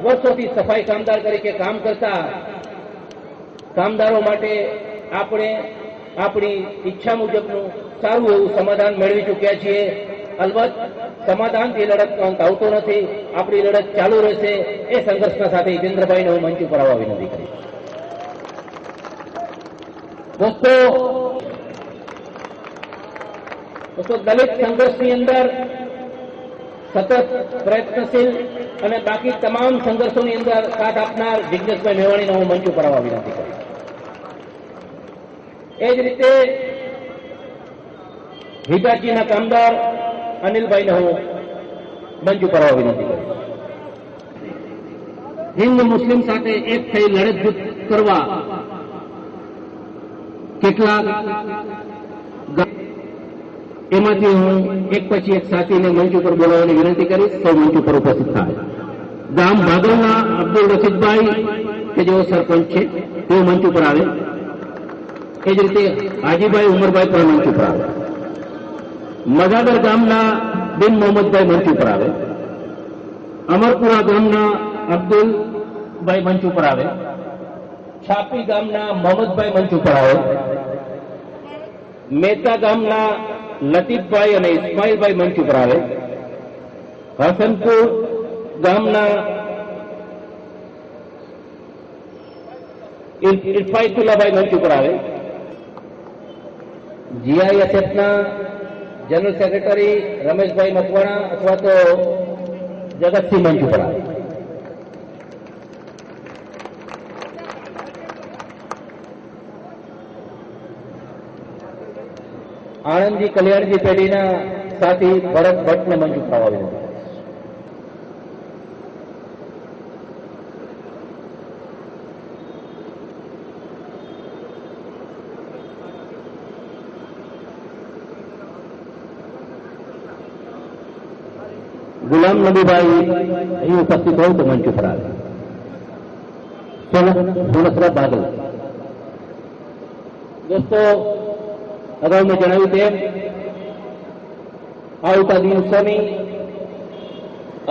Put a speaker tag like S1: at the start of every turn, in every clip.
S1: વર્ષોથી સફાઈ કામદાર તરીકે કામ કરતા કામદારો માટે આપણે આપણી ઈચ્છા મુજબનું સારું એવું સમાધાન મેળવી ચૂક્યા છીએ. અલબત્ત સમાધાનથી લડતનો અંત આવતો નથી. આપણી લડત ચાલુ રહેશે. એ સંઘર્ષના સાથે હિતેન્દ્રભાઈને હું મંચ ઉપર આવવા વિનંતી કરીશ. દોસ્તો, દલિત સંઘર્ષની અંદર સતત પ્રયત્નશીલ અને બાકી તમામ સંઘર્ષોની અંદર સાથ આપનાર જિજ્ઞેશભાઈ મેવાણીને હું મંચ ઉપર આવવા વિનંતી કરીશ. એ જ રીતે હિટાચીના કામદાર અનિલભાઈને હું મંચ ઉપર આવવા વિનંતી કરીશ. હિન્દ મુસ્લિમ સાથે એક થઈ લડત કરવા કેટલાક એમાંથી હું એક પછી એક સાથીને મંચ ઉપર બોલાવવાની વિનંતી કરીશ. સૌ મંચ ઉપર ઉપસ્થિત થાય. ગામ ભાગલના અબ્દુલ રશીદભાઈ કે જેઓ સરપંચ છે તેઓ મંચ ઉપર આવે. એ જ રીતે હાજીભાઈ ઉમરભાઈ પણ મંચ ઉપર આવે. મજાદર ગામના બિન મોહમ્મદભાઈ મંચ ઉપર આવે. અમરપુરા ગામના અબ્દુલભાઈ મંચ ઉપર આવે. છાપી ગામના મોહમ્મદભાઈ મંચ ઉપર આવે. મહેતા ગામના લતીફભાઈ અને ઇસ્માઇલભાઈ મંચ ઉપર આવે. હસનપુર ગામના ઇરફાયતુલ્લાભાઈ મંચ ઉપર આવે. જીઆઈએસએફના જનરલ સેક્રેટરી રમેશભાઈ મકવાણા અથવા તો જગતસિંહ મંચ ઉપર આવે. આણંદજી કલ્યાણજી પેઢીના સાથી ભરત ભટ્ટને મંચ ઉપર આવવા વિનંતી. ગુલામ નબીભાઈ અહીં ઉપસ્થિત હોય તો મંચ ઉપર આવે. સોનસરા બાદલ. દોસ્તો, અગાઉ મેં જણાવ્યું તેમ આવતા દિવસોની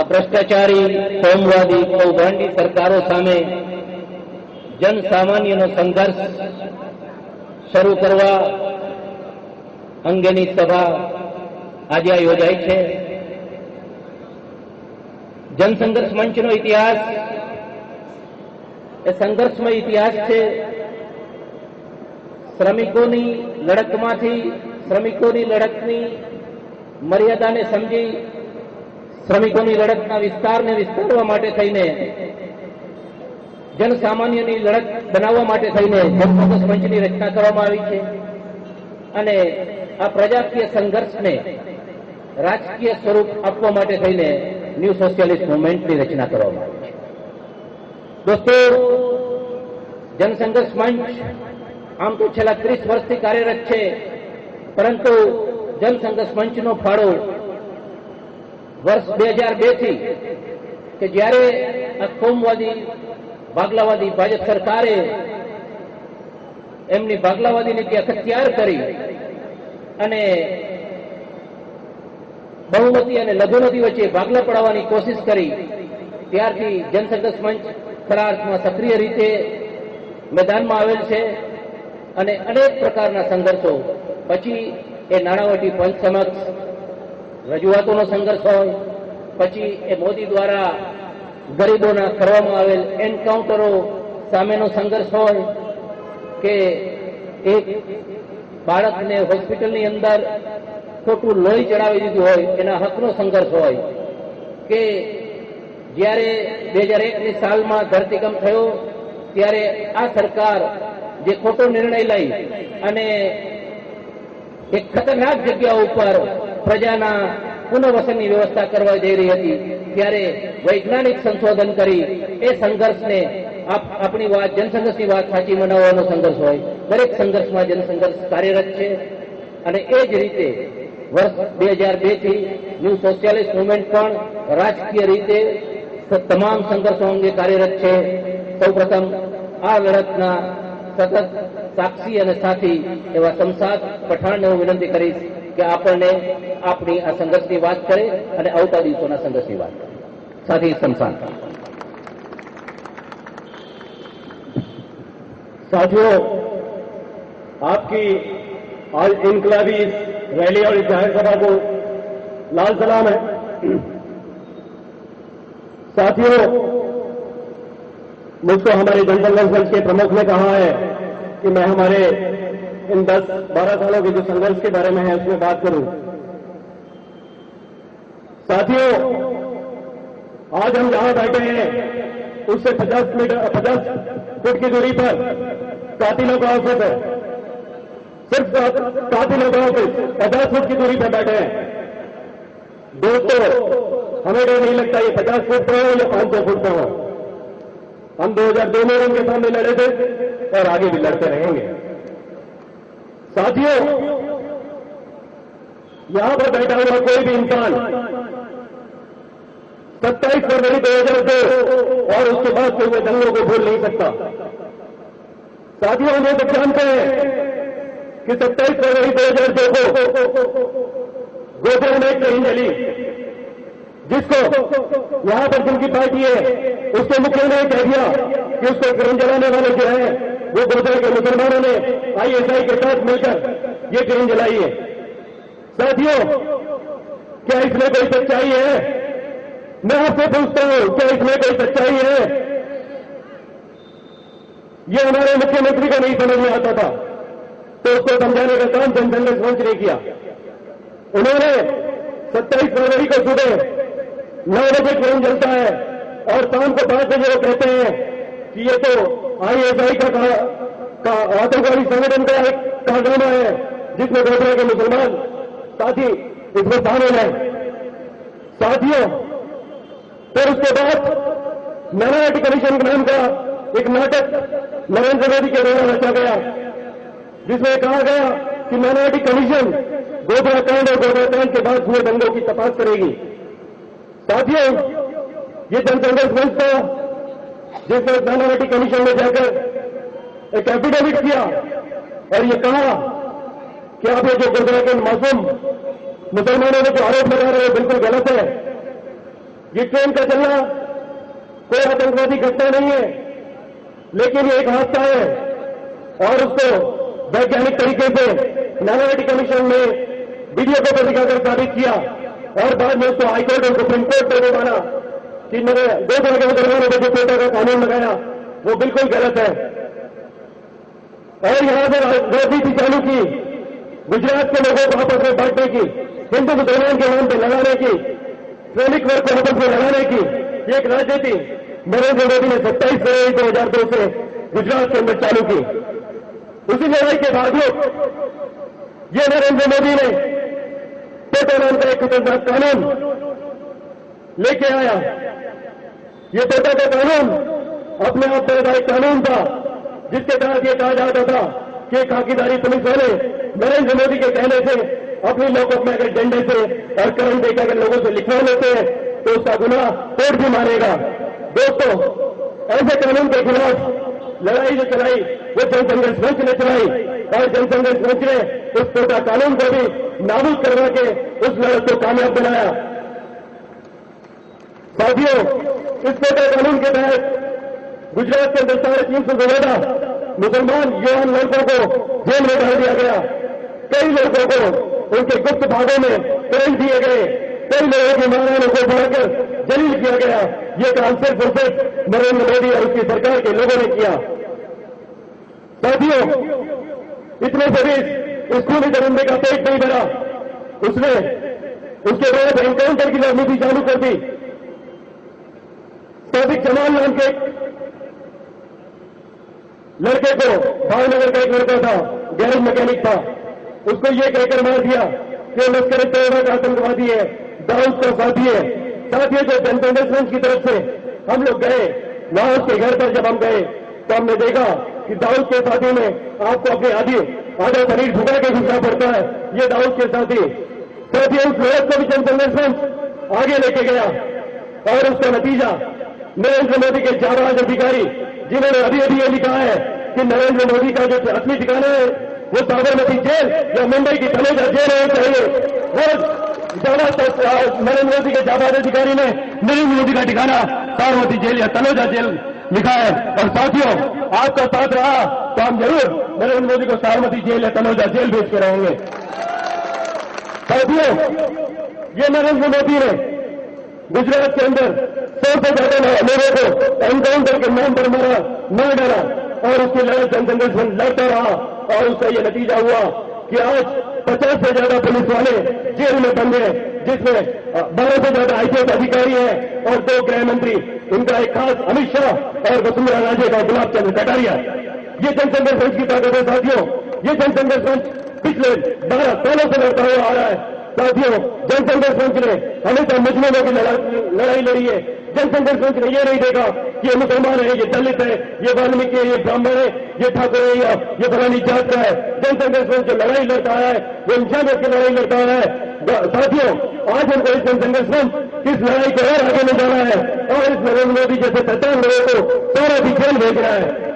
S1: ભ્રષ્ટાચારી, કોમવાદી, કૌભાંડી સરકારો સામે જનસામાન્યનો સંઘર્ષ શરૂ કરવા અંગેની સભા આજે યોજાઈ છે. જનસંઘર્ષ મંચનો ઇતિહાસ એ સંઘર્ષમય ઇતિહાસ છે. શ્રમિકોની લડતમાંથી, શ્રમિકોની લડતની મર્યાદાને સમજી શ્રમિકોની લડતના વિસ્તારને વિસ્તારવા માટે થઈને, જનસામાન્યની લડત બનાવવા માટે થઈને જનસંઘર્ષ મંચની રચના કરવામાં આવી છે. અને આ પ્રજાકીય સંઘર્ષને રાજકીય સ્વરૂપ આપવા માટે થઈને ન્યૂ સોશિયાલિસ્ટ મુવમેન્ટની રચના કરવામાં આવી છે. દોસ્તો, જનસંઘર્ષ મંચ આમ તો છેલ્લા 30 વર્ષથી કાર્યરત છે, પરંતુ જનસંઘર્ષ મંચનો ફાળો વર્ષ 2002 થી કે જ્યારે આ કોમવાદી, ભાગલાવાદી ભાજપ સરકારે એમની ભાગલાવાદી નીતિ અખત્યાર કરી અને બહુમતી અને લઘુમતી વચ્ચે ભાગલા પડાવવાની કોશિશ કરી, ત્યારથી જનસંઘર્ષ મંચ ખરા અર્થમાં સક્રિય રીતે મેદાનમાં આવેલ છે. અને અનેક પ્રકારના સંઘર્ષો પછી એ નાણાવટી પંચ સમક્ષ રજૂઆતોનો સંઘર્ષ હોય, પછી એ મોદી દ્વારા ગરીબોના કરવામાં આવેલ એન્કાઉન્ટરો સામેનો સંઘર્ષ હોય, કે એક બાળકને હોસ્પિટલની અંદર ખોટું લોહી ચડાવી દીધું હોય એના હકનો સંઘર્ષ હોય, કે જ્યારે 2001ની સાલમાં ધરતીકંપ થયો ત્યારે આ સરકાર જે ખોટો નિર્ણય લઈ અને એક ખતરનાક જગ્યા ઉપર પ્રજાના પુનઃવસનની વ્યવસ્થા કરવા જઈ રહી હતી, ત્યારે વૈજ્ઞાનિક સંશોધન કરી એ સંઘર્ષને આપણી વાત, જનસંઘર્ષની વાત સાચી બનાવવાનો સંઘર્ષ હોય. દરેક સંઘર્ષમાં જનસંઘર્ષ કાર્યરત છે. અને એ જ રીતે વર્ષ 2002 થી ન્યૂ સોશિયાલિસ્ટ મુવમેન્ટ પણ રાજકીય રીતે તમામ સંઘર્ષો અંગે કાર્યરત છે. સૌપ્રથમ આ લડતના સતત સાક્ષી અને સાથી એવા શમશાદ પઠાણને હું વિનંતી કરીશ કે આપણને આપણી આ સંઘર્ષની વાત કરે અને આવતા દિવસોના સંઘર્ષની વાત કરે. સાથી શમશાદ.
S2: साथियों, आपकी आज इनकलाबी इस रैली और इस जाहिर सभा को लाल सलाम है। साथियों, मुझको हमारे जनसंघर्ष मंच के प्रमुख ने कहा है कि मैं हमारे इन 10-12 सालों के जो संघर्ष के बारे में है उसमें बात करूं। साथियों, आज हम जहां बैठे हैं उससे 50 फुट की दूरी पर कातिलों का ऑफिस है। सिर्फ कातिलों का ऑफिस 50 फुट की दूरी पर बैठे हैं। दोस्तों, हमें डर नहीं लगता ये 50 फुट पर हो या 500 फुट पर हो। हम 2002 में उनके सामने लड़े थे और आगे भी लड़ते रहेंगे। साथियों, यहां पर बैठा हुआ कोई भी इंसान 27 फरवरी 2002 और उसके बाद से हुए दंगों को भूल नहीं सकता। साथियों, हम ये सब जानते हैं कि 27 फरवरी 2002 को गोधरा में एक ट्रेन चली, जिसको यहां पर जिनकी पार्टी है उसके मुखिया ने कह दिया कि उसको ट्रेन जलाने वाले जो है वो गोधरा के मुसलमानों ने ISI के साथ मिलकर ये ट्रेन जलाई है। साथियों, क्या इसमें कोई सच्चाई है? मैं आपसे पूछता हूं, क्या इसमें कोई सच्चाई है? ये हमारे मुख्यमंत्री को नहीं समझ में आता था, तो उसको समझाने का काम जनसंघर्ष मंच ने किया। उन्होंने 27 फरवरी को सुबह 9 बजे ट्रेन चलता है और शाम को 5 बजे वो कहते हैं कि ये तो ISI का आतंकवादी संगठन का एक कारनामा है जिसमें गोधरा के मुसलमान साथी इसमें शामिल है। साथियों, फिर उसके बाद माइनॉरिटी कमीशन के नाम का एक नाटक नरेंद्र मोदी के द्वारा रचा गया, जिसमें कहा गया कि माइनॉरिटी कमीशन गोधरा कांड और गोधरा कांड के बाद हुए दंगों की तपास करेगी। साथियों, ये जनसंघर्ष मंच था जिसने माइनॉरिटी कमीशन में जाकर एक एफिडेविट किया और ये कहा कि आप ये जो गोधरा के मासूम मुसलमानों ने जो आरोप लगा रहे हैं बिल्कुल गलत है। ये ट्रेन का चलना कोई आतंकवादी घटना नहीं है, लेकिन ये एक हादसा है और उसको वैज्ञानिक तरीके से माइनॉरिटी कमीशन ने वीडियो को दिखाकर साबित किया और बाद में उसको हाईकोर्ट और सुप्रीम कोर्ट पर माना कि मैंने गोधरा के मुसलमानों को जो कोटा का कानून लगाया वो बिल्कुल गलत है। और यहां पर राजनीति चालू की, गुजरात के लोगों को आपस में बांटने की, हिंदू मुसलमान के नाम पर लगाने की, श्रमिक वर्ग को आपस में लगाने की ये एक राजनीति नरेंद्र मोदी ने 27 फरवरी 2002 से गुजरात के अंदर चालू की। उसी लड़ाई के बावजूद ये नरेंद्र मोदी ने पेटा नाम का एक खतरनाक कानून लेके आया। ये पेटा का कानून अपने आप में एक कानून था जिसके तहत यह कहा जाता था कि खाकीदारी पुलिस वाले नरेंद्र मोदी के कहने से अपनी लॉकअप में अगर डंडे से और करंट देकर अगर लोगों से लिखवा लेते हैं तो उसका गुनाह कोर्ट भी मानेगा। दोस्तों, ऐसे कानून के खिलाफ लड़ाई जो चलाई वो जनसंघर्ष मंच ने चलाई और जनसंघर्ष मंच ने उस पेटा कानून को भी नाबूद करवा के उस लड़ाई को कामयाब बनाया। साथियों, इस पेटा कानून के तहत गुजरात के अंदर 350 से ज्यादा मुसलमान युवा लड़कों को जेल में डाल दिया गया। कई लड़कों को उनके गुप्त भागों में ट्रेन दिए गए, कई लोगों की महारानों को बढ़ाकर जलील किया गया। ये काम सिर्फ और सिर्फ नरेंद्र मोदी और उसकी सरकार के लोगों ने किया। साथियों, इतने से भी स्कूली दरिंदे का पेट नहीं भरा, उसने उसके बाद एनकाउंटर की राजनीति चालू कर दी। सादिक जमाल नाम के लड़के को, भावनगर का एक लड़का था, गैरेज मैकेनिक था, उसको ये कहकर मार दिया कि लश्कर तैयबा का आतंकवादी है, दाऊद का साथी है। साथियों, जो जनसंघर्ष मंच की तरफ से हम लोग गए वहां उसके घर पर जब हम गए तो हमने देखा कि दाऊद के साथी में आपको अपने आधा शरीर झुका के घुसना पड़ता है। ये दाऊद के साथी। साथियों, उस लड़क को भी जनसंघर्ष मंच आगे लेके गया और उसका नतीजा नरेंद्र मोदी के जाबाज अधिकारी जिन्होंने अभी अभी ये लिखा है कि नरेंद्र मोदी का जो असली ठिकाना है वो साबरमती जेल या मुंबई की तलोजा जेल होनी चाहिए। वो नरेंद्र मोदी के जाबाज अधिकारी ने नरेंद्र मोदी का ठिकाना साबरमती जेल या तलोजा जेल लिखा है। और साथियों, आपका साथ रहा तो हम जरूर नरेंद्र मोदी को साबरमती जेल या तलोजा जेल भेज के रहेंगे। साथियों, ये नरेंद्र मोदी ने गुजरात के अंदर 100 से ज्यादा लोगों को एनकाउंटर के नाम पर मार डाला और उसकी लड़ाई जनसंघर्ष में लड़ता रहा और उसका ये नतीजा हुआ कि आज 50 से ज्यादा पुलिस वाले जेल में बंद हैं, जिसमें 12 से ज्यादा आईपीएस अधिकारी हैं और 2 गृह मंत्री, इनका एक खास अमित शाह और वसुंधरा राजे का गुलाब चंद्र कटारिया। ये जनसंघर्ष मंच की ताकत है साथियों। ये जनसंघर्ष मंच पिछले 12 सालों से लड़ता हुआ आ रहा है। साथियों, जनसंघर्ष मंच ने हमेशा मुस्लिमों की लड़ाई लड़ी है। जनसंघर्ष मंच ने यह नहीं देखा कि ये मुसलमान है, ये दलित है, ये वाल्मीकि है, ये ब्राह्मण है, ये ठाकुर है या ये फलानी जात का है। जनसंघर्ष मंच जो लड़ाई लड़ता है वो इंसानियत की लड़ाई लड़ता है। साथियों, आज उनको इस जनसंघर्ष मंच इस लड़ाई को और आगे ले जाना है और इस नरेंद्र मोदी जैसे 50 लोगों को सारा भी जेल भेजना है।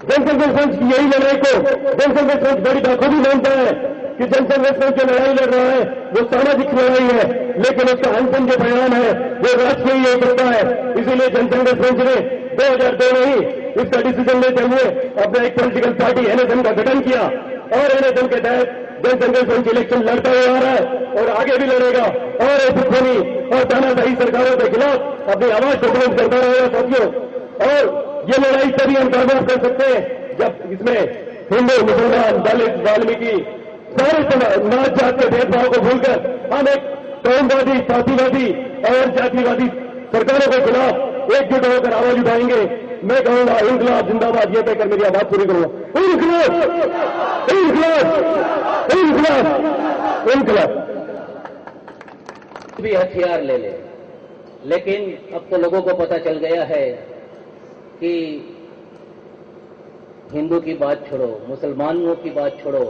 S2: जनसंघर्ष मंच की यही लड़ाई को जनसंघर्ष मंच बड़ी बाखूबी मानता है कि जनसंघर्ष मंच जो लड़ाई लड़ रहा है वो सामाजिक लड़ाई है, लेकिन उसका अंतिम जो परिणाम है वो राजकीय हो सकता है। इसीलिए जनसंघर्ष मंच ने 2002 में ही इसका डिसीजन लेते हुए अपना एक पॉलिटिकल पार्टी एनएसएम का गठन किया और एनएसएम के तहत जनसंघर्ष मंच इलेक्शन लड़ता हुआ आ रहा है और आगे भी लड़ेगा और ऐसी खूनी और तानाशाही सरकारों के खिलाफ अपनी आवाज को बुलंद करता रहेगा साथियों। और ये लड़ाई तभी हम कामयाब कर सकते हैं जब इसमें हिंदू, मुसलमान, दलित, वाल्मीकि सारे नाच जात के भेदभाव को भूलकर हम एक कौमवादी, फासीवादी और जातिवादी सरकारों के खिलाफ एकजुट होकर आवाज उठाएंगे। मैं कहूंगा इंकलाब जिंदाबाद, ये कहकर मेरी आवाज पूरी करूंगा। इंकलाब, इंकलाब, इंकलाब, इंकलाब।
S1: भी हथियार ले ले, लेकिन अब तो लोगों को पता चल गया है कि हिंदू की बात छोड़ो, मुसलमानों की बात छोड़ो,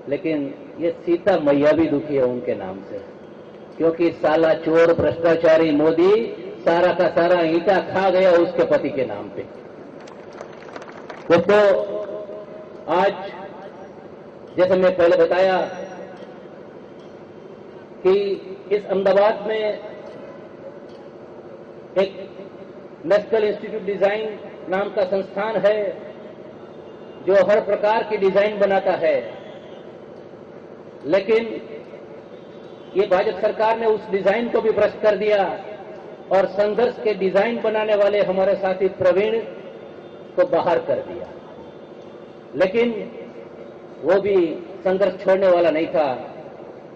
S1: लेकिन ये सीता मैया भी दुखी है उनके नाम से, क्योंकि साला चोर भ्रष्टाचारी मोदी सारा का सारा ईंटा खा गया उसके पति के नाम पे। दोस्तों, आज जैसे मैं पहले बताया कि इस अहमदाबाद में एक नेशनल इंस्टीट्यूट डिजाइन नाम का संस्थान है जो हर प्रकार की डिजाइन बनाता है, लेकिन ये भाजपा सरकार ने उस डिजाइन को भी भ्रष्ट कर दिया और संघर्ष के डिजाइन बनाने वाले हमारे साथी प्रवीण को बाहर कर दिया। लेकिन वो भी संघर्ष छोड़ने वाला नहीं था,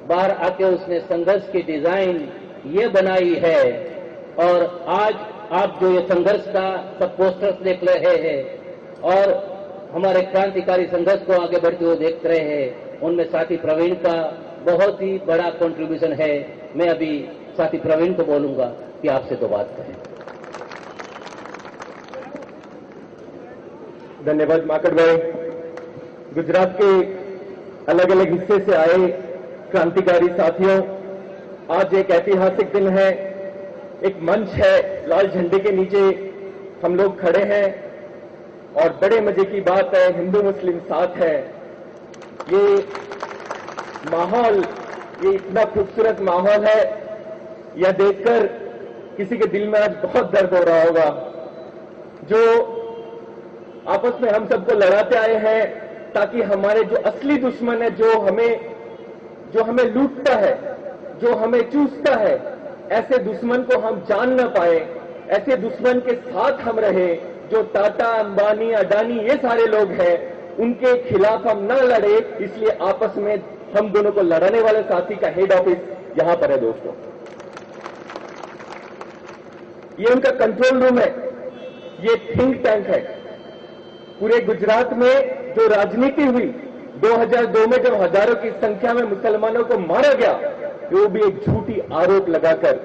S1: बाहर आके उसने संघर्ष की डिजाइन ये बनाई है और आज आप जो ये संघर्ष का सब पोस्टर्स देख रहे हैं और हमारे क्रांतिकारी संघर्ष को आगे बढ़ते हुए देख रहे हैं, उनमें साथी प्रवीण का बहुत ही बड़ा कंट्रीब्यूशन है। मैं अभी साथी प्रवीण को बोलूंगा कि आपसे तो बात करें।
S2: धन्यवाद माकड़ भाई। गुजरात के अलग अलग हिस्से से आए क्रांतिकारी साथियों, आज एक ऐतिहासिक दिन है, एक मंच है, लाल झंडे के नीचे हम लोग खड़े हैं और बड़े मजे की बात है, हिंदू मुस्लिम साथ है। ये माहौल, ये इतना खूबसूरत माहौल है, यह देखकर किसी के दिल में आज बहुत दर्द हो रहा होगा। जो आपस में हम सबको लड़ाते आए हैं ताकि हमारे जो असली दुश्मन है, जो हमें लूटता है, जो हमें चूसता है, ऐसे दुश्मन को हम जान न पाए, ऐसे दुश्मन के साथ हम रहे। जो टाटा, अंबानी, अडानी ये सारे लोग हैं, उनके खिलाफ हम न लड़े, इसलिए आपस में हम दोनों को लड़ाने वाले साथी का हेड ऑफिस यहां पर है दोस्तों। ये उनका कंट्रोल रूम है, ये थिंक टैंक है। पूरे गुजरात में जो राजनीति हुई 2002 में, जब हजारों की संख्या में मुसलमानों को मारा गया, वो भी एक झूठी आरोप लगाकर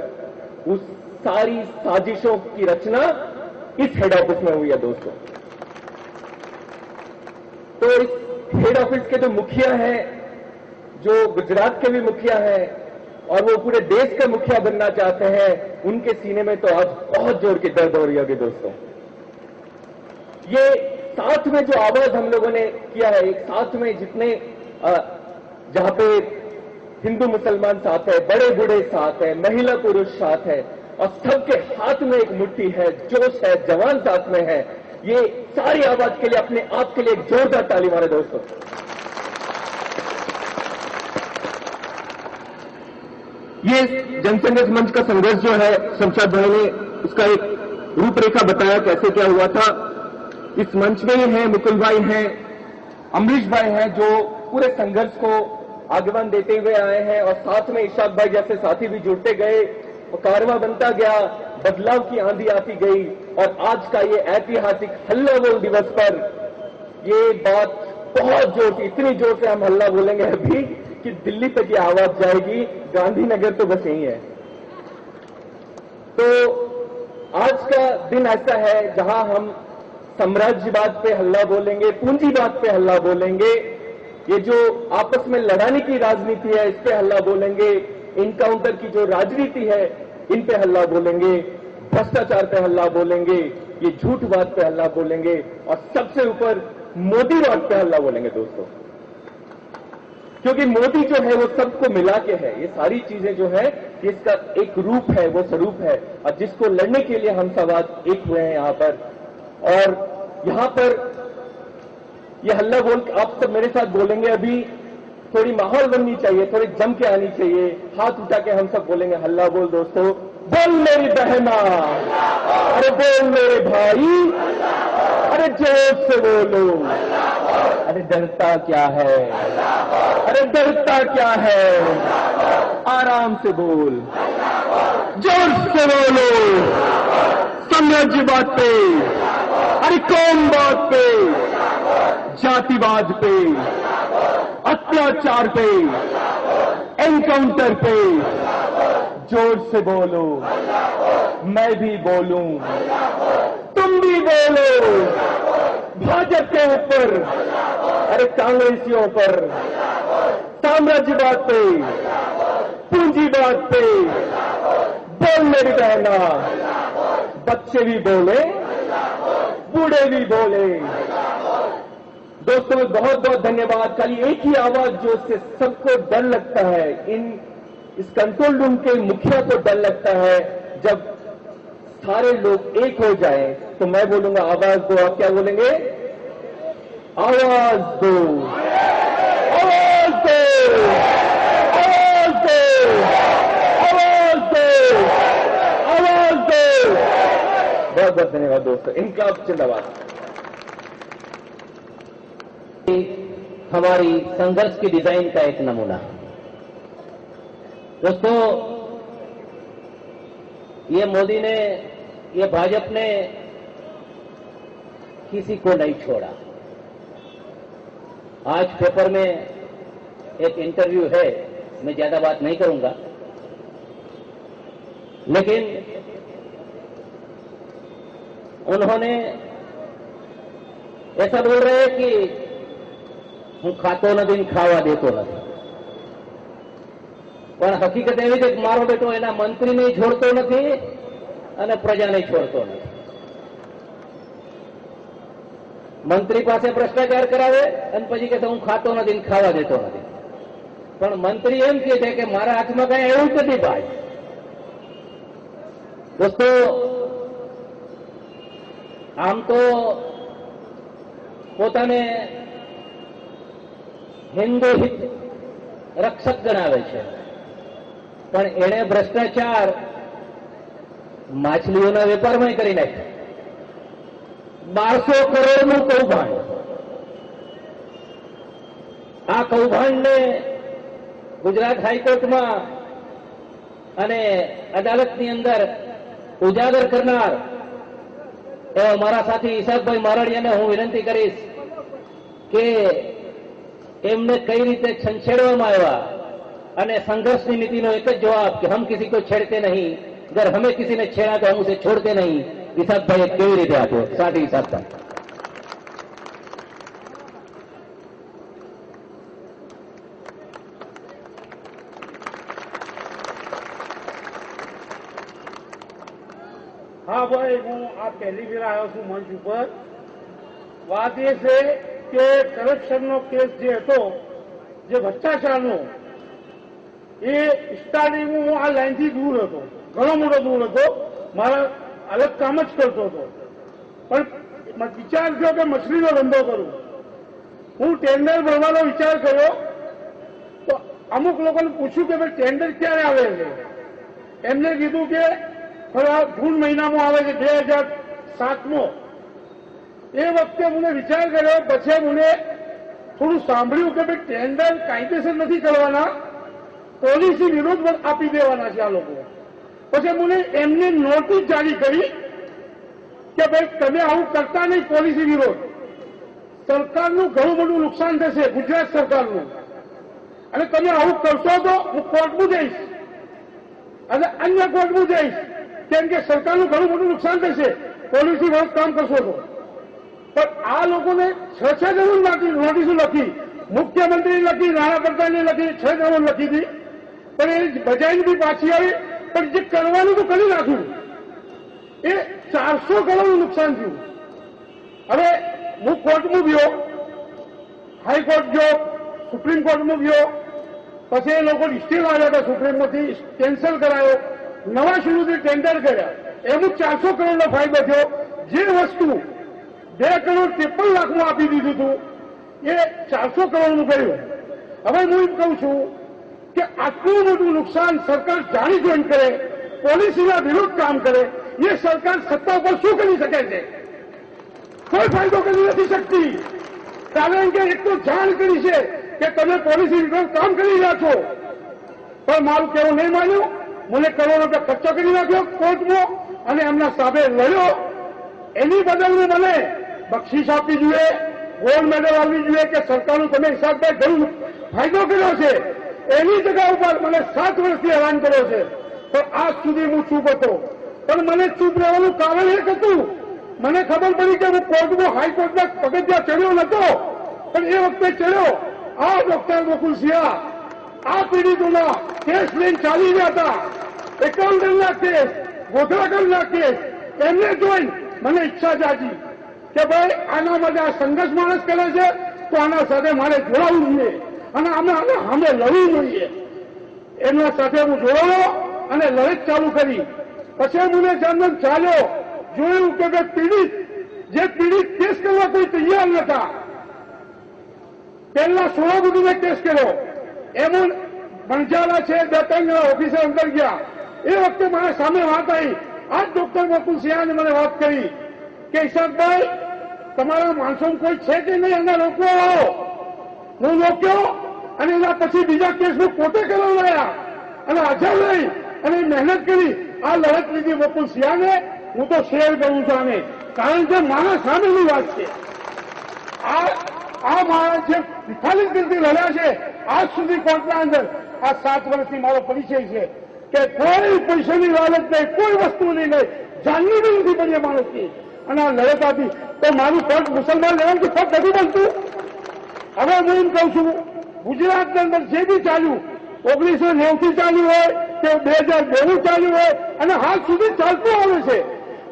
S2: उस सारी साजिशों की रचना इस हेड ऑफिस में हुई है दोस्तों। तो इस हेड ऑफिस के जो मुखिया हैं, जो गुजरात के भी मुखिया हैं और वो पूरे देश का मुखिया बनना चाहते हैं, उनके सीने में तो आज बहुत जोर की दर्द हो रही होगी दोस्तों। ये साथ में जो आवाज हम लोगों ने किया है, एक साथ में जितने जहां पे हिंदू मुसलमान साथ है, बड़े बूढ़े साथ है, महिला पुरुष साथ है,
S3: और सबके हाथ में एक मुट्ठी है, जोश है, जवान साथ में है। ये सारी आवाज के लिए अपने आप के लिए एक जोरदार ताली मारे दोस्तों। ये जनसंघर्ष मंच का संघर्ष जो है, शमशाद भाई ने उसका एक रूपरेखा बताया कैसे क्या हुआ था। इस मंच में ही है मुकुल भाई हैं, अमरीश भाई हैं, जो पूरे संघर्ष को आगमन देते हुए आए हैं, और साथ में इशाक भाई जैसे साथी भी जुड़ते गए, कारवां बनता गया, बदलाव की आंधी आती गई, और आज का ये ऐतिहासिक हल्ला बोल दिवस पर ये बात बहुत जोर से, इतनी जोर से हम हल्ला बोलेंगे अभी कि दिल्ली तक ये आवाज जाएगी। गांधीनगर तो बस यही है। तो आज का दिन ऐसा है जहां हम साम्राज्यवाद पे हल्ला बोलेंगे, पूंजीवाद पे हल्ला बोलेंगे, ये जो आपस में लड़ाने की राजनीति है इस पे हल्ला बोलेंगे, इनकाउंटर की जो राजनीति है इन पे हल्ला बोलेंगे, भ्रष्टाचार पे हल्ला बोलेंगे, ये झूठवाद पे हल्ला बोलेंगे, और सबसे ऊपर मोदीवाद पे हल्ला बोलेंगे दोस्तों। क्योंकि मोदी जो है वो सबको मिला के है, ये सारी चीजें जो है इसका एक रूप है, वो स्वरूप है, और जिसको लड़ने के लिए हम सब आज एक हुए हैं यहां पर। और यहां पर ये हल्ला बोल आप सब मेरे साथ बोलेंगे। अभी थोड़ी माहौल बननी चाहिए, थोड़ी जम के आनी चाहिए, हाथ उठा के हम सब बोलेंगे हल्ला बोल दोस्तों। बोल मेरी बहना, अरे बोल मेरे भाई, अरे जोर से बोलो, अरे डरता क्या है, अरे डरता क्या है, आराम से बोल, जोर से बोलो, साम्राज्यवाद पे, अरे कौमवाद पे, जातिवाद पे, अत्याचार पे, एनकाउंटर पे, जोर से बोलो, मैं भी बोलूं, तुम भी बोलो, भाजपा के ऊपर, अरे कांग्रेसियों पर, साम्राज्यवाद पे, पूंजीवाद पे, बोल मेरी बहना, बच्चे भी बोले, बूढ़े भी बोले। दोस्तों बहुत बहुत धन्यवाद। खाली एक ही आवाज जो इससे सबको डर लगता है, इस कंट्रोल रूम के मुखिया को डर लगता है, जब सारे लोग एक हो जाएं तो मैं बोलूंगा आवाज दो, आप क्या बोलेंगे? आवाज दो, आवाज दो, आवाज दो, आवाज दो, आवाज दो। बहुत बहुत धन्यवाद दोस्तों। इनकलाब जिंदाबाद।
S1: हमारी संघर्ष की डिजाइन का एक नमूना दोस्तों, ये मोदी ने, ये भाजपा ने किसी को नहीं छोड़ा। आज पेपर में एक इंटरव्यू है, मैं ज्यादा बात नहीं करूंगा, लेकिन उन्होंने ऐसा बोल रहे हैं कि હું ખાતો નથી ને ખાવા દેતો નથી, પણ હકીકત એવી છે કે મારો બેટો એના મંત્રીને છોડતો નથી અને પ્રજાને છોડતો નથી। મંત્રી પાસે ભ્રષ્ટાચાર કરાવે અને પછી કહે હું ખાતો નથી ને ખાવા દેતો નથી, પણ મંત્રી એમ કહે છે કે મારા હાથમાં કઈ એવું જ નથી ભાઈ। દોસ્તો આમ તો પોતાને હિન્દુ હિત રક્ષક ગણાવે છે, પણ એણે ભ્રષ્ટાચાર માછલીઓના વેપારમાં કરી નાખ્યો। 1200 કરોડનું કૌભાંડ, આ કૌભાંડને ગુજરાત હાઈકોર્ટમાં અને અદાલતની અંદર ઉજાગર કરનાર એવા મારા સાથી ઈશાકભાઈ મારડિયાને હું વિનંતી કરીશ કે એમને કઈ રીતે છંછેડવામાં આવ્યા, અને संघर्षની નીતિનો એક જ જવાબ કે हम किसी को छेड़ते नहीं, अगर हमें किसी ने छेड़ा तो हम उसे छोड़ते नहीं। ઈશાકભાઈ કેવી રીતે આપ્યો સાથી ઈશાકભાઈ?
S4: हाँ भाई, हूँ आ पहली फेर आयो छू मंच पर। बात ये है कि करप्शनનો કેસ જે હતો, જે ભ્રષ્ટાચારનો, એ સ્ટાર્ટિંગ હું આ લાઈનથી દૂર હતો, ઘણો મોટો દૂર હતો, મારા અલગ કામ જ કરતો હતો, પણ વિચાર થયો કે મછલીનો ધંધો કરું. હું ટેન્ડર ભરવાનો વિચાર કર્યો તો અમુક લોકોને પૂછ્યું કે ભાઈ ટેન્ડર ક્યારે આવે છે. એમને કીધું કે જૂન મહિનામાં આવે છે, 2007માં. એ વખતે મને વિચાર કર્યો, પછી મને થોડું સાંભળ્યું કે ભાઈ ટેન્ડર કાયદેસર નથી કરવાના, પોલિસી વિરોધ આપી દેવાના છે આ લોકો. પછી મને એમને નોટિસ જારી કરી કે ભાઈ તમે આવું કરતા નહીં, પોલિસી વિરોધ. સરકારનું ઘણું બધું નુકસાન થશે, ગુજરાત સરકારનું, અને તમે આવું કરશો તો હું કોર્ટમાં જઈશ અને અન્ય કોર્ટમાં જઈશ, કેમ કે સરકારનું ઘણું બધું નુકસાન થશે પોલિસી વિરોધ કામ કરશો તો. પણ આ લોકોને 6 જણો નોટિસો લખી, મુખ્યમંત્રી લખી, નાણાપ્રધાને લખી, 6 જણો લખી હતી, પણ એ બજાઈને બી પાછી આવી. પણ જે કરવાનું તો કરી નાખ્યું. એ 400 કરોડનું નુકસાન થયું. હવે હું કોર્ટમાં ગયો, હાઈકોર્ટ ગયો, સુપ્રીમ કોર્ટમાં ગયો, પછી એ લોકો સ્ટે આવ્યા હતા સુપ્રીમમાંથી, કેન્સલ કરાયો, નવા શરૂથી ટેન્ડર કર્યા, એમાં 400 કરોડનો ફાયદો થયો. જે વસ્તુ 2 કરોડ 53 લાખમાં આપી દીધું હતું એ 400 કરોડનું કર્યું. હવે હું એમ કહું છું કે આટલું મોટું નુકસાન સરકાર જાણી જોઈને કરે, પોલિસીના વિરુદ્ધ કામ કરે, એ સરકાર સત્તા ઉપર શું કરી શકે છે? કોઈ ફાયદો કરી નથી શકતી. કારણ કે એક તો જાણ કરી છે કે તમે પોલિસી વિરુદ્ધ કામ કરી રહ્યા છો, પણ મારું કહેવું નહીં માન્યું. મને કરોડો રૂપિયા ખર્ચો કરી નાખ્યો કોર્ટમાં અને એમના સામે લડ્યો. એની બદલને મને બક્ષીસ આપવી જોઈએ, ગોલ્ડ મેડલ આપવી જોઈએ કે સરકારનું તમે હિસાબભાઈ ઘણું ફાયદો કર્યો છે. એની જગ્યા ઉપર મને 7 વર્ષથી હેરાન કર્યો છે, પણ આજ સુધી હું ચૂપ હતો. પણ મને ચૂપ રહેવાનું કારણ એક હતું, મને ખબર પડી કે હું કોર્ટમાં હાઈકોર્ટના પગથિયા ચડ્યો નતો, પણ એ વખતે ચડ્યો. આ ડોક્ટર ગોકુલસિંહ આ પીડિતોના કેસ લઈને ચાલી રહ્યા હતા, એકાઉન્ટરના કેસ, ગોધરાકરના કેસ. એમને જોઈ મને ઈચ્છા જાગી કે ભાઈ આના માટે આ સંઘર્ષ માણસ કરે છે તો આના સાથે મારે જોડાવું જોઈએ અને અમે લડવું જોઈએ. એમના સાથે હું જોડાયો અને લડત ચાલુ કરી. પછી મને જન્મ ચાલ્યો, જોયું કે જે પીડિત કેસ કરવા કોઈ તૈયાર નતા. પહેલા 16 બુદ્ધિને કેસ કર્યો, એમાં બંજારા છે, 2-3 ઓફિસર અંદર ગયા. એ વખતે મારા સામે વાત આવી. આજ ડોક્ટર ગોકુલસિંહને મને વાત કરી કે ઈશાકભાઈ તમારા માણસોમાં કોઈ છે કે નહીં, એને રોકવો. હું રોક્યો અને એના પછી બીજા કેસ હું પોતે કરાવડાયા અને હાજર રહી અને મહેનત કરી. આ લડત લીધી ગોકુલસિંહને. હું તો શેર કરું છું આને, કારણ કે મારા સામેની વાત છે. આ માણસ જે 45 દિનથી લડ્યા છે આજ સુધી કોર્ટના અંદર, આ 7 વર્ષથી મારો પરિચય છે કે કોઈ પૈસાની લાલચ નહીં, કોઈ વસ્તુની નહીં, જાનની બી નથી બની માણસની. અને આ લડત આપી તો મારું પદ મુસલમાન લેવાનું પદ નથી બનતું. હવે હું એમ કહું છું, ગુજરાતની અંદર જે બી ચાલ્યું, 1990થી ચાલ્યું હોય કે 2002 ચાલ્યું હોય અને હાલ સુધી ચાલતું આવે છે,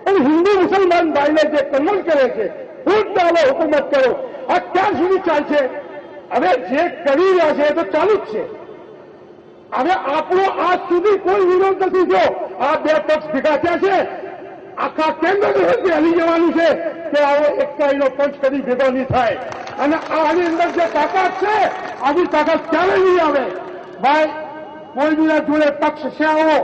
S4: પણ હિન્દુ મુસલમાન ભાઈને જે કન્વર્ટ કરે છે, ફૂટ ચાલો હુકુમત કરો, આ ક્યાં સુધી ચાલશે? હવે જે કરી રહ્યા છે એ તો ચાલુ જ છે. હવે આપણો આજ સુધી કોઈ વિરોધ નથી થયો. આ 2 પક્ષ ભેગા થયા છે, આખા કેન્દ્ર દેશથી હલી જવાનું છે કે આવો એકતાઈનો પંચ કદી ભેગો નહીં થાય. અને આની અંદર જે તાકાત છે, આવી તાકાત ક્યારે નહીં આવે. ભાઈ કોઈ બીના જોડે પક્ષ છે, આવો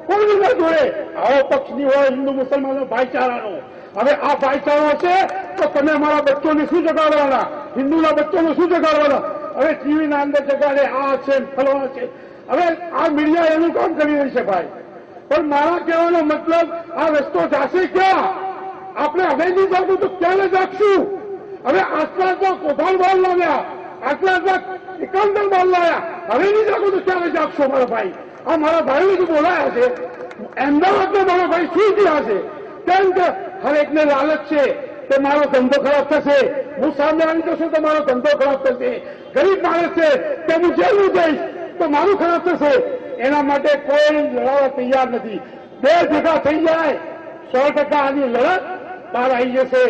S4: કોઈ બીના જોડે આવો પક્ષ નહીં હોય હિન્દુ મુસલમાનો ભાઈચારાનો. હવે આ ભાઈચારો છે તો તમે અમારા બચ્ચોને શું જગાડવાના, હિન્દુના બચ્ચોને શું જગાડવાના? હવે ટીવીના અંદર જગાડે આ છે, ફલવાના છે. હવે આ મીડિયા એનું કામ કરી રહી છે ભાઈ. પણ મારા કહેવાનો મતલબ આ રસ્તો જાશે ક્યાં? આપણે હવે નહીં જાગું તો ક્યારે જાગશું? હવે આટલા કોભાલ બાલ લાવ્યા, આટલા એકાઉન્ટર બાલ લાવ્યા, હવે નહીં જાગું તો ક્યારે જાગશો મારા ભાઈ? આ મારા ભાઈને તો બોલાયા છે, અમદાવાદનો મારો ભાઈ શું થયા છે? કેમ કે હરેકને લાલચ છે કે મારો ધંધો ખરાબ થશે, હું સામે આવી જશું તો મારો ધંધો ખરાબ થશે. ગરીબ માણસ છે કે હું જેલમાં જઈશ તો મારું ખરાબ થશે. એના માટે કોઈ લડાવવા તૈયાર નથી. 2 ભેગા થઈ જાય 100% આની લડત બહાર આવી જશે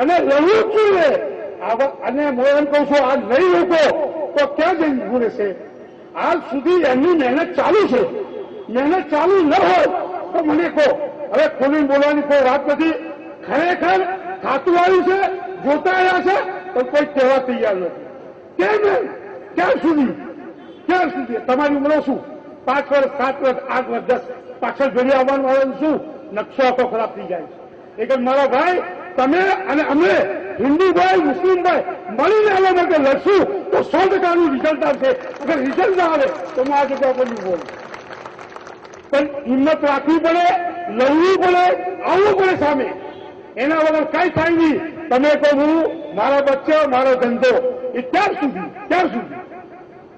S4: અને લડવું જ જોઈએ. અને હું એમ કહું છું, આ નહીં લોકો તો ક્યાં જઈને ઉભું રહેશે? આજ સુધી એમની મહેનત ચાલુ છે. મહેનત ચાલુ ન હોય તો મને કહો. હવે ખોલીને બોલવાની કોઈ વાત નથી. ખરેખર ખાતું આવ્યું છે, જોતા આવ્યા છે, પણ કોઈ કહેવા તૈયાર નથી. કેમ નહીં? ક્યાં સુધી? તમારી ઉંમરો શું? 5 વર્ષ, 7 વર્ષ, 8 વર્ષ, 10 પાછળ જોડી આવવાનું આવે શું? નકશો આખો ખરાબ થઈ જાય છે. એક જ મારા ભાઈ, તમે અને અમે હિન્દુ ભાઈ, મુસ્લિમ ભાઈ મળીને આવા માટે લડશું તો 100%નું રિઝલ્ટ આવશે. અગર રિઝલ્ટ ના આવે તો હું આ જગ્યા પર નહીં બોલું. પણ હિંમત રાખવી પડે, લડવું પડે, આવવું પડે સામે. એના વગર કઈ થાય નહીં. તમે કહો હું, મારા બચ્ચા, મારો ધંધો, એ ક્યાં સુધી?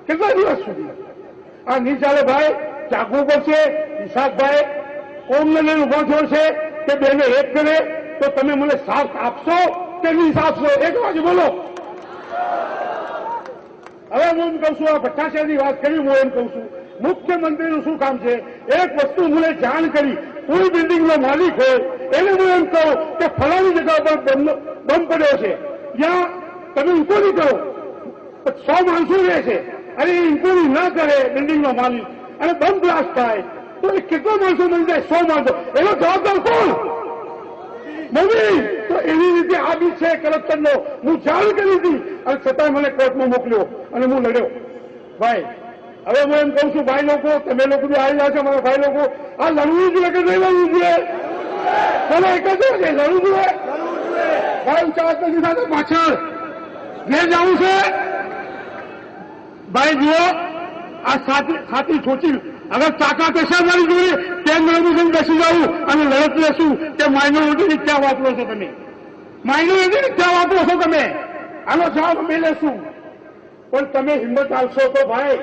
S4: કેટલા દિવસ સુધી આ નહીં ચાલે ભાઈ? જાગવું પડશે. ઈશાકભાઈ કોમને લઈને ઉભા થયો છે કે બેને એક કરે, તો તમે મને સાથ આપશો કે નહીં આપશો? એક બાજુ બોલો. હવે હું એમ કહું છું, આ ભટ્ટાચાર્યની વાત કરી, હું એમ કહું છું મુખ્યમંત્રીનું શું કામ છે? એક વસ્તુ મને જાણ કરી, કોઈ બિલ્ડિંગનો માલિક હોય એને હું એમ કહું કે ફલાણી જગ્યા પર બંધ પડ્યો છે, ત્યાં તમે ઇન્કવાયરી કરો. 100 માણસો રહે છે, અને એ ઇન્કવાયરી ના કરે બિલ્ડિંગનો માલિક અને બંધ બ્લાસ્ટ થાય તો એ કેટલા માણસો મળી જાય? 100 માણસો. એનો જવાબદાર કોણ? મોદી. તો એવી રીતે આ બી છે કરપ્શનનો. હું જાણ કરી હતી અને છતાં મને કોર્ટમાં મોકલ્યો અને હું લડ્યો. ભાઈ હવે હું એમ કહું છું, ભાઈ લોકો, તમે લોકો બી આવી રહ્યા છો, મારા ભાઈ લોકો, આ લડવું જોઈએ કે નહીં લડવું જોઈએ? બોલો, એક જ છે, લડવું જોઈએ. ભાઈ ઊંચા નથી સાથે પાછળ ઘેર જવું છે. ભાઈ જુઓ, આ સાથી છોચી અગર તાકાત હશે મારી જોડે, કેમ નરેન્દ્ર બેસી જવું અને લડત લેશું કે માઇનોરિટીની ક્યાં વાપરો છો તમે? માઇનોરિટીની ક્યાં વાપરો છો તમે? આનો જવાબ અમે લેશું. પણ તમે હિંમત આપશો તો ભાઈ,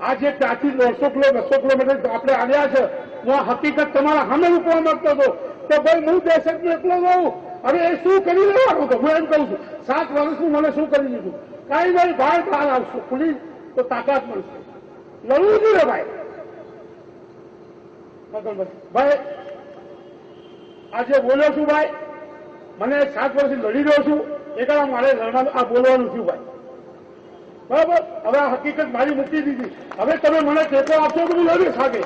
S4: આ જે ત્યાંથી 150 કિલોમીટર આપણે આવ્યા છે, હું આ હકીકત તમારા સામે મૂકવા માંગતો હતો કે ભાઈ હું દેશકનો એકલો રહું. હવે એ શું કરી લેવાનું હતો? હું એમ કહું છું, 7 વર્ષનું મને શું કરી દીધું? કાંઈ નહીં, બહાર આવશું, ખુલી તો તાકાત મળશે. લડવું જોઈએ ભાઈ. ભાઈ આજે બોલ્યો છું ભાઈ, મને 7 વર્ષથી લડી રહ્યો છું, એકલા મારે લડવાનું, આ બોલવાનું થયું ભાઈ. બરાબર? હવે આ હકીકત મારી મૂકી દીધી. હવે તમે મને ટેકો આપશો તો હું લડીશ આગે.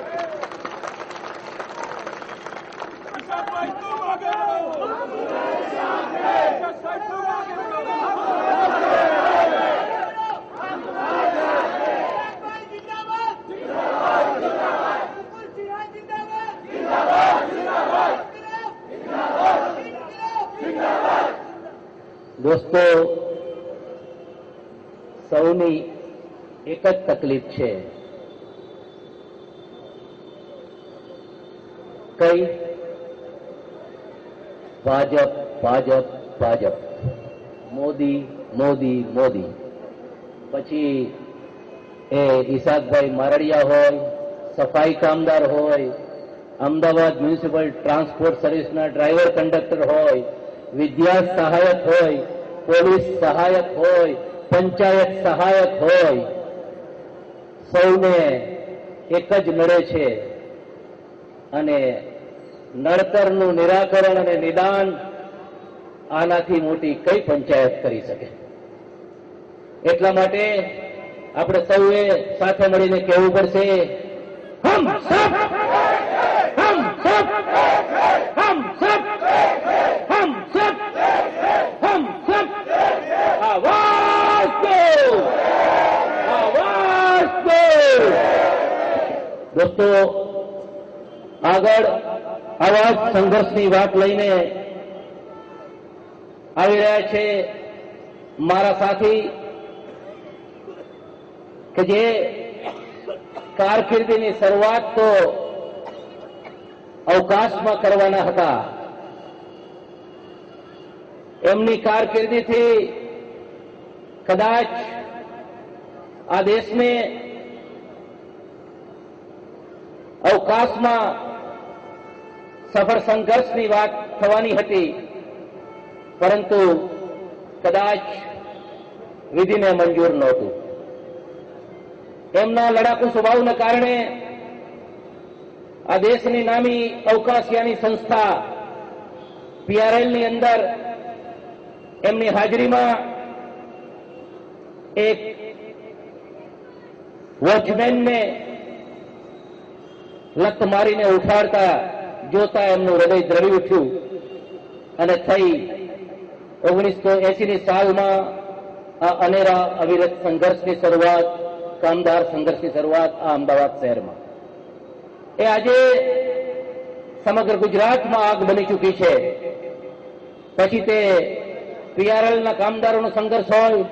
S1: દોસ્તો, સૌની એક જ તકલીફ છે. કઈ? ભાજપ, ભાજપ, ભાજપ, મોદી, મોદી, મોદી. પછી એ ઈશાકભાઈ મારડિયા હોય, સફાઈ કામદાર હોય, અમદાવાદ મ્યુનિસિપલ ટ્રાન્સપોર્ટ સર્વિસના ડ્રાઈવર કંડક્ટર હોય, વિદ્યા સહાયક હોય, પોલીસ સહાયક હોય, પંચાયત સહાયક હોય, સૌને એક જ નડે છે. અને નડતરનું નિરાકરણ અને નિદાન આનાથી મોટી કઈ પંચાયત કરી શકે? એટલા માટે આપણે સૌએ સાથે મળીને કહેવું પડશે, હમ સબ, હમ સબ, હમ સબ, હમ સબ, હમ સબ. આવાજ દો, આવાજ દો. દોસ્તો, આગળ આવા જ સંઘર્ષની વાત લઈને આવી રહ્યા છે મારા સાથી કે જે કારકિર્દીની શરૂઆત તો અવકાશમાં કરવાના હતા. એમની કારકિર્દીથી કદાચ આ દેશને અવકાશમાં સફળ સંઘર્ષની વાત થવાની હતી, પરંતુ કદાચ વિધિને મંજૂર નહોતું. એમના લડાકુ સ્વભાવના કારણે આ દેશની નામી અવકાશયાની સંસ્થા પીઆરએલની અંદર એમની હાજરીમાં એક વોચમેનને લત મારીને ઉઠાડતા જોતા એમનું હૃદય દ્રવી ઉઠ્યું અને થઈ 1980ની સાલમાં આ અનેરા અવિરત સંઘર્ષની શરૂઆત, કામદાર સંઘર્ષની શરૂઆત આ અમદાવાદ શહેરમાં. એ આજે સમગ્ર ગુજરાતમાં આગ બની ચૂકી છે. પછી તે પીઆરએલના કામદારોનો સંઘર્ષ હોય,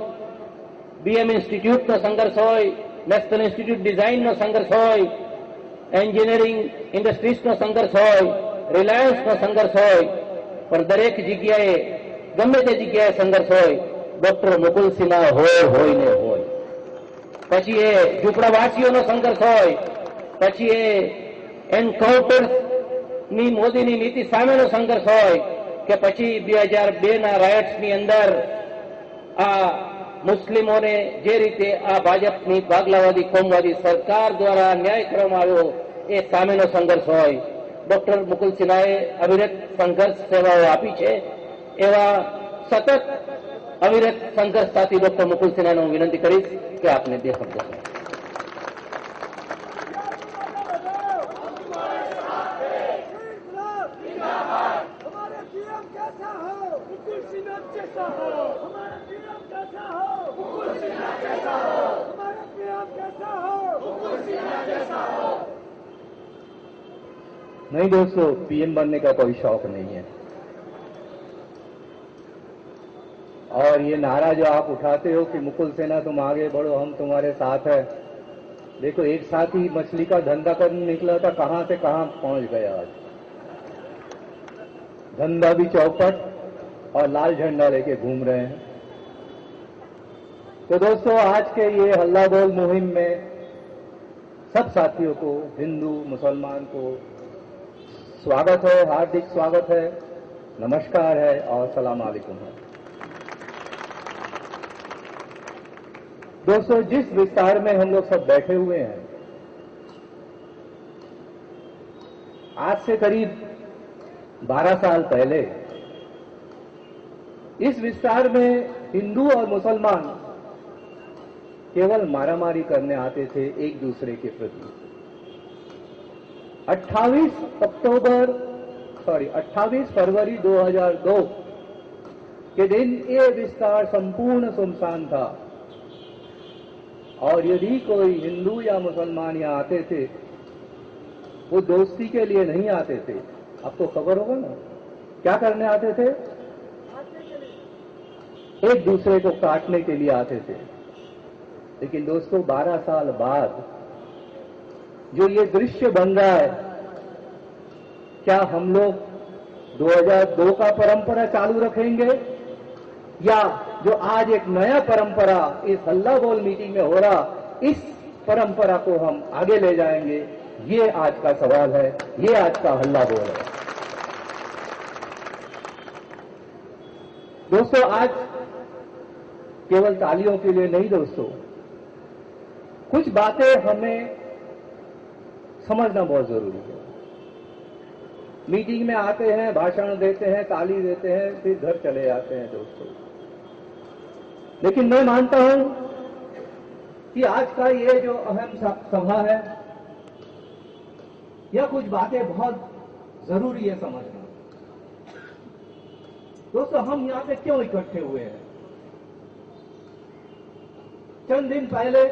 S1: બીએમ ઇન્સ્ટિટ્યૂટનો સંઘર્ષ હોય, નેશનલ ઇન્સ્ટિટ્યૂટ ડિઝાઇનનો સંઘર્ષ હોય, એન્જિનિયરિંગ ઇન્ડસ્ટ્રીઝનો સંઘર્ષ હોય, રિલાયન્સનો સંઘર્ષ હોય, પણ દરેક જગ્યાએ ગમે તે જગ્યાએ સંઘર્ષ હોય, ડોક્ટર મુકુલ સિન્હા હોય ને હોય. પછી એ ઝૂંપડાવાસીઓનો સંઘર્ષ હોય, પછી એ એન્કાઉન્ટર્સની મોદીની નીતિ સામેનો સંઘર્ષ હોય, કે પછી 2002ના રાયટ્સની અંદર આ મુસ્લિમોને જે રીતે આ ભાજપની ભાગલાવાદી કોમવાદી સરકાર દ્વારા અન્યાય કરવામાં આવ્યો એ સામેનો સંઘર્ષ હોય. ડોક્ટર મુકુલ સિન્હાએ અવિરત સંઘર્ષ સેવાઓ આપી છે. એવા સતત અવિરત સંઘર્ષ સાથી ડોક્ટર મુકુલ સિન્હાને હું વિનંતી કરીશ કે આપને બે શબ્દ કહો.
S3: नहीं दोस्तों, पीएम बनने का कोई शौक नहीं है। और ये नारा जो आप उठाते हो कि मुकुल सिन्हा तुम आगे बढ़ो, हम तुम्हारे साथ है, देखो एक साथ ही मछली का धंधा करने निकला था, कहां से कहां पहुंच गया आज। धंधा भी चौपट और लाल झंडा लेके घूम रहे हैं। तो दोस्तों, आज के ये हल्ला बोल मुहिम में सब साथियों को, हिंदू मुसलमान को स्वागत है, हार्दिक स्वागत है, नमस्कार है और सलाम अलैकुम है। दोस्तों, जिस विस्तार में हम लोग सब बैठे हुए हैं, आज से करीब 12 साल पहले इस विस्तार में हिंदू और मुसलमान केवल मारामारी करने आते थे एक दूसरे के प्रति। 28 फरवरी 2002 के दिन ये विस्तार संपूर्ण सुनसान था और यदि कोई हिंदू या मुसलमान यहाँ आते थे, वो दोस्ती के लिए नहीं आते थे। आपको खबर होगा ना क्या करने आते थे? एक दूसरे को काटने के लिए आते थे। लेकिन दोस्तों, 12 साल बाद जो ये दृश्य बन रहा है, क्या हम लोग 2002 का परंपरा चालू रखेंगे या जो आज एक नया परंपरा इस हल्ला बोल मीटिंग में हो रहा, इस परंपरा को हम आगे ले जाएंगे? ये आज का सवाल है, ये आज का हल्ला बोल है। दोस्तों, आज केवल तालियों के लिए नहीं दोस्तों, कुछ बातें हमें समझना बहुत जरूरी है। मीटिंग में आते हैं, भाषण देते हैं, ताली देते हैं, फिर घर चले जाते हैं दोस्तों। लेकिन मैं मानता हूं कि आज का ये जो अहम सभा है, यह कुछ बातें बहुत जरूरी है समझना। दोस्तों, हम यहां पे क्यों इकट्ठे हुए हैं? चंद दिन पहले